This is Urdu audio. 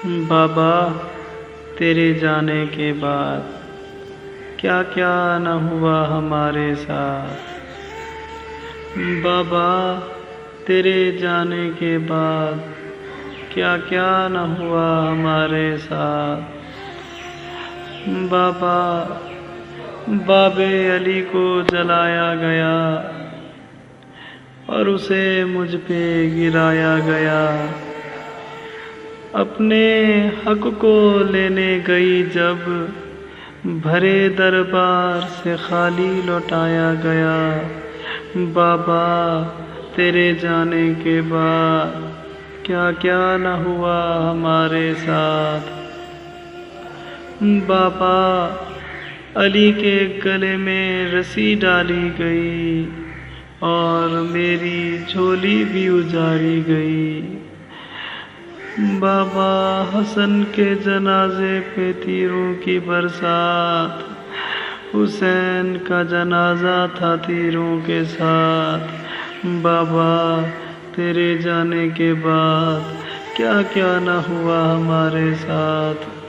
بابا تیرے جانے کے بعد کیا کیا نہ ہوا ہمارے ساتھ۔ بابا تیرے جانے کے بعد کیا کیا نہ ہوا ہمارے ساتھ۔ بابا باب علی کو جلایا گیا اور اسے مجھ پہ گرایا گیا۔ اپنے حق کو لینے گئی جب بھرے دربار سے خالی لوٹایا گیا۔ بابا تیرے جانے کے بعد کیا کیا نہ ہوا ہمارے ساتھ۔ بابا علی کے گلے میں رسی ڈالی گئی اور میری جھولی بھی اجاڑی گئی۔ بابا حسن کے جنازے پہ تیروں کی برسات، حسین کا جنازہ تھا تیروں کے ساتھ۔ بابا تیرے جانے کے بعد کیا کیا نہ ہوا ہمارے ساتھ۔